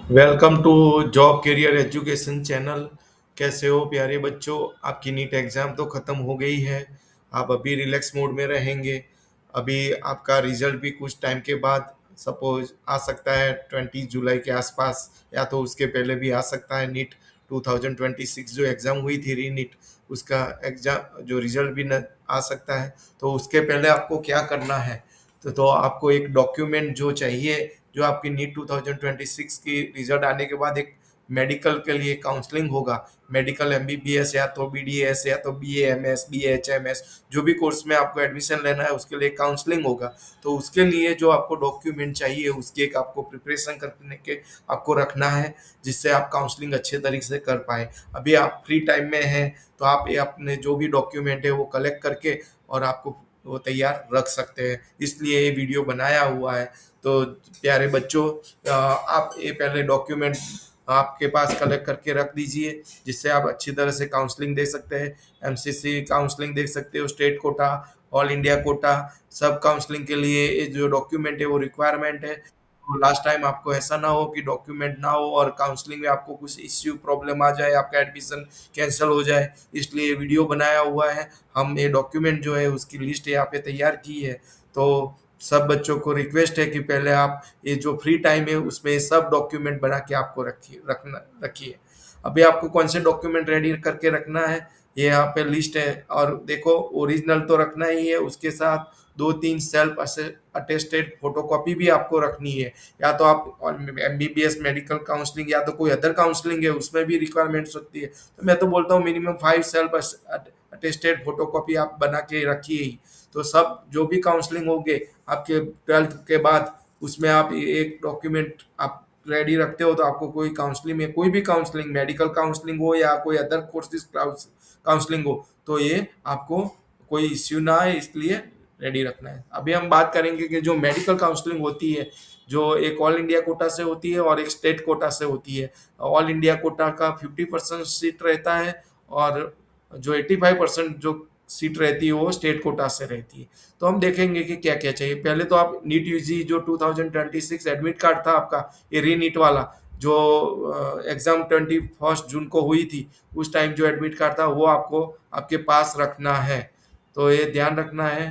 Welcome to job career education channel. कैसे हो प्यारे बच्चों? आपकी नीट एग्जाम तो ख़त्म हो गई है। आप अभी रिलैक्स मोड में रहेंगे। अभी आपका रिजल्ट भी कुछ टाइम के बाद सपोज आ सकता है 20 जुलाई के आसपास, या तो उसके पहले भी आ सकता है। नीट 2026 जो एग्ज़ाम हुई थी री नीट, उसका एग्ज़ाम जो रिजल्ट भी न आ सकता है। तो उसके पहले आपको क्या करना है? तो आपको एक डॉक्यूमेंट जो चाहिए, जो आपकी नीट 2026 की रिजल्ट आने के बाद एक मेडिकल के लिए काउंसलिंग होगा। मेडिकल एमबीबीएस या तो बीडीएस या तो बीएएमएस बीएचएमएस, जो भी कोर्स में आपको एडमिशन लेना है उसके लिए काउंसलिंग होगा। तो उसके लिए जो आपको डॉक्यूमेंट चाहिए उसकी एक आपको प्रिपरेशन करने के आपको रखना है, जिससे आप काउंसलिंग अच्छे तरीके से कर पाए। अभी आप फ्री टाइम में हैं तो आप ये अपने जो भी डॉक्यूमेंट है वो कलेक्ट करके और आपको वो तैयार रख सकते हैं, इसलिए ये वीडियो बनाया हुआ है। तो प्यारे बच्चों, आप ये पहले डॉक्यूमेंट आपके पास कलेक्ट करके रख दीजिए, जिससे आप अच्छी तरह से काउंसलिंग दे सकते हैं। एमसीसी काउंसलिंग दे सकते हो, state quota, all India quota, सब काउंसलिंग के लिए ये जो डॉक्यूमेंट है वो रिक्वायरमेंट है। तो लास्ट टाइम आपको ऐसा ना हो कि डॉक्यूमेंट ना हो और काउंसलिंग में आपको कुछ इश्यू प्रॉब्लम आ जाए, आपका एडमिशन कैंसिल हो जाए, इसलिए वीडियो बनाया हुआ है। हम ये डॉक्यूमेंट जो है उसकी लिस्ट यहाँ पे तैयार की है। तो सब बच्चों को रिक्वेस्ट है कि पहले आप ये जो फ्री टाइम है उसमें सब डॉक्यूमेंट बना के आपको रखिए। अभी आपको कौन से डॉक्यूमेंट रेडी करके रखना है, ये यहाँ पे लिस्ट है। और देखो, ओरिजिनल तो रखना ही है, उसके साथ 2-3 सेल्फ अटेस्टेड फोटोकॉपी भी आपको रखनी है। या तो आप एमबीबीएस मेडिकल काउंसलिंग या तो कोई अदर काउंसलिंग है उसमें भी रिक्वायरमेंट्स होती है, तो मैं तो बोलता हूँ मिनिमम 5 सेल्फ अटेस्टेड फोटोकॉपी आप बना के रखिए ही। तो सब जो भी काउंसलिंग होंगे आपके 12th के बाद, उसमें आप एक डॉक्यूमेंट आप रेडी रखते हो तो आपको कोई काउंसलिंग में, कोई भी काउंसलिंग, मेडिकल काउंसलिंग हो या कोई अदर कोर्सेज काउंसलिंग हो, तो ये आपको कोई इश्यू ना आए, इसलिए रेडी रखना है। अभी हम बात करेंगे कि जो मेडिकल काउंसलिंग होती है, जो एक ऑल इंडिया कोटा से होती है और एक स्टेट कोटा से होती है। ऑल इंडिया कोटा का 50% सीट रहता है, और जो 85% जो सीट रहती है वो स्टेट कोटा से रहती है। तो हम देखेंगे कि क्या क्या चाहिए। पहले तो आप नीट यूजी जो 2026 एडमिट कार्ड था आपका, ये री नीट वाला, जो एग्जाम 21 जून को हुई थी, उस टाइम जो एडमिट कार्ड था वो आपको आपके पास रखना है। तो ये ध्यान रखना है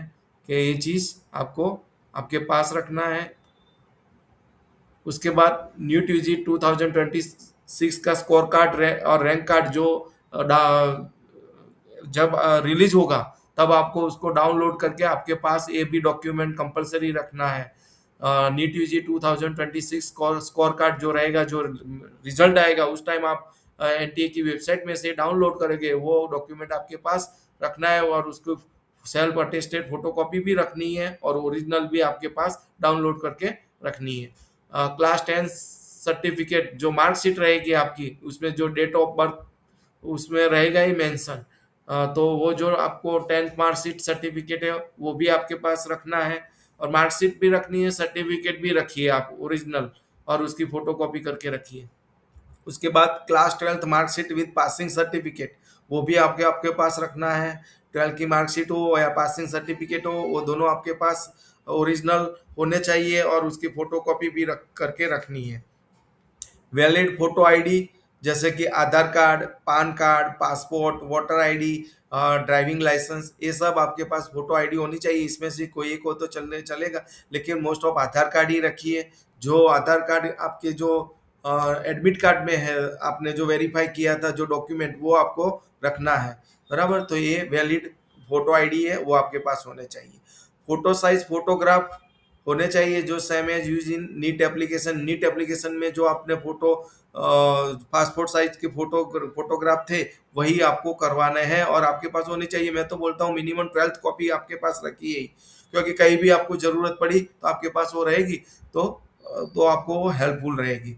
कि ये चीज़ आपको आपके पास रखना है। उसके बाद न्यू यूजी 2026 का स्कोर कार्ड और रैंक कार्ड जो जब रिलीज होगा तब आपको उसको डाउनलोड करके आपके पास ये भी डॉक्यूमेंट कंपलसरी रखना है। नीट यूजी 2026 स्कोर कार्ड जो रहेगा, जो रिजल्ट आएगा उस टाइम आप एनटीए की वेबसाइट में से डाउनलोड करेंगे, वो डॉक्यूमेंट आपके पास रखना है। और उसको सेल्फ अटेस्टेड फोटोकॉपी भी रखनी है और ओरिजिनल भी आपके पास डाउनलोड करके रखनी है। क्लास 10 सर्टिफिकेट जो मार्कशीट रहेगी आपकी, उसमें जो डेट ऑफ बर्थ उसमें रहेगा ही मेंशन। तो वो जो आपको 10th मार्कशीट सर्टिफिकेट है वो भी आपके पास रखना है, और मार्कशीट भी रखनी है, सर्टिफिकेट भी रखिए आप ओरिजिनल, और उसकी फोटोकॉपी करके रखिए। उसके बाद class 12th marksheet with passing certificate, वो भी आपके आपके पास रखना है। 12th की मार्कशीट हो या पासिंग सर्टिफिकेट हो, वो दोनों आपके पास ओरिजिनल होने चाहिए, और उसकी फोटोकॉपी भी रख करके रखनी है। वैलिड फोटो आईडी, जैसे कि Aadhaar card, PAN card, passport, voter ID, driving licence, ये सब आपके पास फोटो आईडी होनी चाहिए। इसमें से कोई एक हो तो चलेगा, लेकिन मोस्ट ऑफ आधार कार्ड ही रखिए। जो आधार कार्ड आपके जो एडमिट कार्ड में है, आपने जो वेरीफाई किया था जो डॉक्यूमेंट, वो आपको रखना है, बराबर। तो ये वैलिड फोटो आईडी है, वो आपके पास होने चाहिए। फोटो साइज फोटोग्राफ होने चाहिए, जो same as use in NEET application. NEET application में जो आपने फोटो पासपोर्ट साइज के फोटोग्राफ थे, वही आपको करवाने हैं और आपके पास होनी चाहिए। मैं तो बोलता हूँ मिनिमम 12th कॉपी आपके पास रखिए ही, क्योंकि कहीं भी आपको जरूरत पड़ी तो आपके पास वो रहेगी, तो आपको वो हेल्पफुल रहेगी।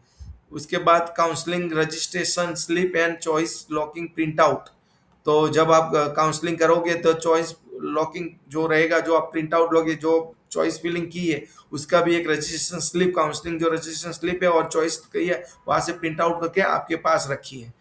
उसके बाद counselling registration slip and choice locking print out. तो जब आप काउंसलिंग करोगे तो चॉइस लॉकिंग जो रहेगा, जो आप प्रिंट आउट लोगे, जो चॉइस फिलिंग की है, उसका भी एक रजिस्ट्रेशन स्लिप, काउंसलिंग जो रजिस्ट्रेशन स्लिप है और चॉइस की है, वहां से प्रिंट आउट करके आपके पास रखिए,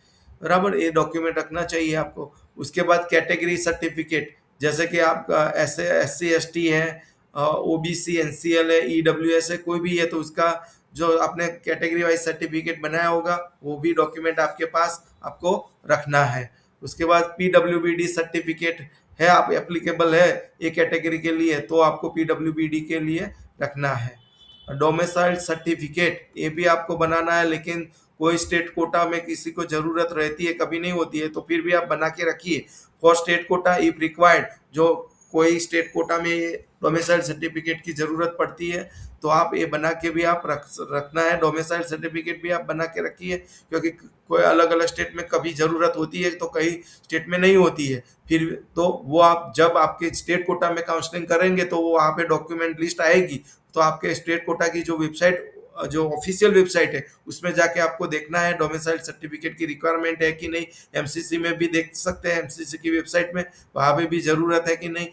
बराबर। ये डॉक्यूमेंट रखना चाहिए आपको। उसके बाद कैटेगरी सर्टिफिकेट, जैसे कि आप एस सी एस टी है, ओबीसी एनसीएल है, ईडब्ल्यूएस है, कोई भी है, तो उसका जो आपने कैटेगरी वाइज सर्टिफिकेट बनाया होगा वो भी डॉक्यूमेंट आपके पास आपको रखना है। उसके बाद पीडब्ल्यूबीडी सर्टिफिकेट है, आप एप्लीकेबल है ये कैटेगरी के लिए तो आपको पीडब्ल्यूबीडी के लिए रखना है। डोमिसाइल सर्टिफिकेट ये भी आपको बनाना है, लेकिन कोई स्टेट कोटा में किसी को जरूरत रहती है, कभी नहीं होती है, तो फिर भी आप बना के रखिए। For state quota if required, जो कोई स्टेट कोटा में डोमिसाइल सर्टिफिकेट की जरूरत पड़ती है तो आप ये बना के भी आप रखना है। डोमिसाइल सर्टिफिकेट भी आप बना के रखिए, क्योंकि कोई अलग अलग स्टेट में कभी जरूरत होती है तो कई स्टेट में नहीं होती है। फिर तो वो आप जब आपके स्टेट कोटा में काउंसलिंग करेंगे तो वो वहाँ पे डॉक्यूमेंट लिस्ट आएगी, तो आपके स्टेट कोटा की जो वेबसाइट, जो ऑफिशियल वेबसाइट है उसमें जाके आपको देखना है डोमिसाइल सर्टिफिकेट की रिक्वायरमेंट है कि नहीं। एमसीसी में भी देख सकते हैं, एमसीसी की वेबसाइट में वहाँ पे भी जरूरत है कि नहीं,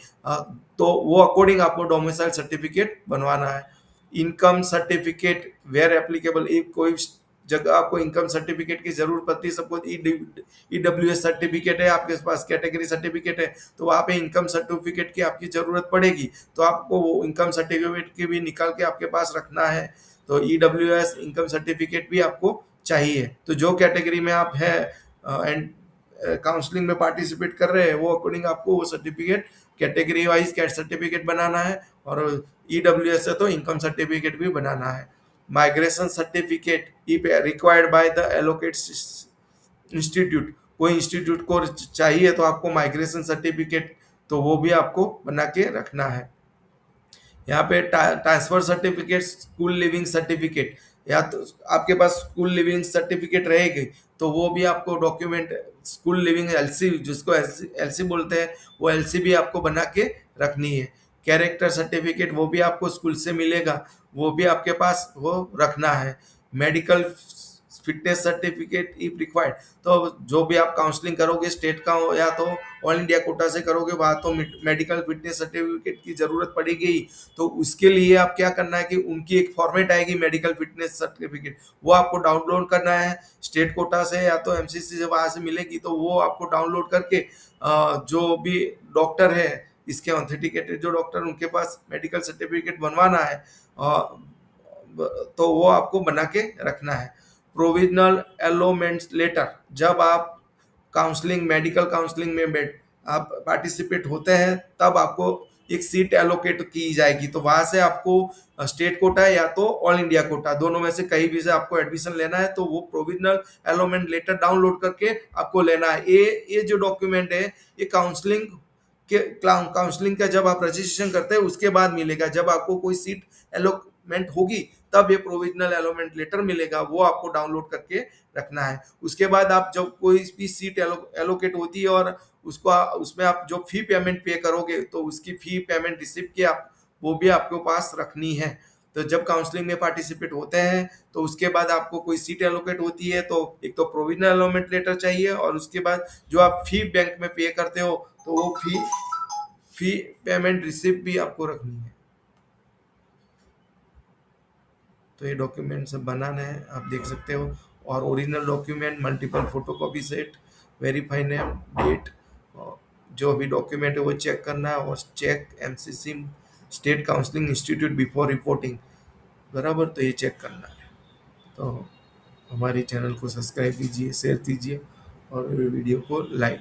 तो वो अकॉर्डिंग आपको डोमिसाइल सर्टिफिकेट बनवाना है। इनकम सर्टिफिकेट वेयर एप्लीकेबल, एक कोई जगह आपको इनकम सर्टिफिकेट की जरूरत पड़ती है, सबको ईडब्ल्यूएस सर्टिफिकेट है आपके पास, कैटेगरी सर्टिफिकेट है, तो वहाँ पे इनकम सर्टिफिकेट की आपकी जरूरत पड़ेगी, तो आपको वो इनकम सर्टिफिकेट की भी निकाल के आपके पास रखना है। तो ईडब्ल्यूएस इनकम सर्टिफिकेट भी आपको चाहिए। तो जो कैटेगरी में आप है एंड काउंसलिंग में पार्टिसिपेट कर रहे हैं वो अकॉर्डिंग आपको वो certificate category wise caste certificate बनाना है, और ईडब्ल्यूएस है तो इनकम सर्टिफिकेट भी बनाना है। Migration certificate if required by the allocate institute, कोई इंस्टीट्यूट को चाहिए तो आपको माइग्रेशन सर्टिफिकेट तो वो भी आपको बना के रखना है। यहाँ पे transfer certificate, school leaving certificate, या तो आपके पास स्कूल लिविंग सर्टिफिकेट रहेगी तो वो भी आपको डॉक्यूमेंट, स्कूल लिविंग एलसी जिसको एलसी बोलते हैं वो एलसी भी आपको बना के रखनी है। कैरेक्टर सर्टिफिकेट वो भी आपको स्कूल से मिलेगा, वो भी आपके पास वो रखना है। Medical fitness certificate if required, तो जो भी आप काउंसलिंग करोगे स्टेट का हो या तो ऑल इंडिया कोटा से करोगे वहाँ तो मेडिकल फिटनेस सर्टिफिकेट की जरूरत पड़ेगी ही। तो उसके लिए आप क्या करना है कि उनकी एक फॉर्मेट आएगी मेडिकल फिटनेस सर्टिफिकेट, वो आपको डाउनलोड करना है स्टेट कोटा से या तो एमसीसी से वहाँ से मिलेगी, तो वो आपको डाउनलोड करके जो भी डॉक्टर है इसके ऑथेंटिकेटेड जो डॉक्टर उनके पास मेडिकल सर्टिफिकेट बनवाना है, तो वो आपको बना के रखना है। प्रोविजनल एलोमेंट लेटर, जब आप काउंसलिंग मेडिकल काउंसलिंग में आप पार्टिसिपेट होते हैं तब आपको एक सीट एलोकेट की जाएगी, तो वहां से आपको स्टेट कोटा या तो ऑल इंडिया कोटा दोनों में से कहीं भी से आपको एडमिशन लेना है, तो वो प्रोविजनल एलोमेंट लेटर डाउनलोड करके आपको लेना है। ये जो डॉक्यूमेंट है ये काउंसलिंग का जब आप रजिस्ट्रेशन करते हैं उसके बाद मिलेगा, जब आपको कोई सीट एलोमेंट होगी तब ये प्रोविजनल एलोमेंट लेटर मिलेगा, वो आपको डाउनलोड करके रखना है। उसके बाद आप जब कोई भी सीट एलोकेट होती है और उसको उसमें आप जो फी पेमेंट पे करोगे तो उसकी फी पेमेंट रिसिप्ट की आप वो भी आपके पास रखनी है। तो जब काउंसलिंग में पार्टिसिपेट होते हैं तो उसके बाद आपको कोई सीट एलोकेट होती है तो एक तो प्रोविजनल एलोमेंट लेटर चाहिए, और उसके बाद जो आप फी बैंक में पे करते हो तो वो फी पेमेंट रिसिप्ट भी आपको रखनी है। तो ये डॉक्यूमेंट सब बनाना है, आप देख सकते हो। और original document, multiple photocopy set, verify name, date, जो भी डॉक्यूमेंट है वो चेक करना है, और check MCC state counselling institute before reporting, बराबर, तो ये चेक करना है। तो हमारे चैनल को सब्सक्राइब कीजिए, शेयर कीजिए और वीडियो को लाइक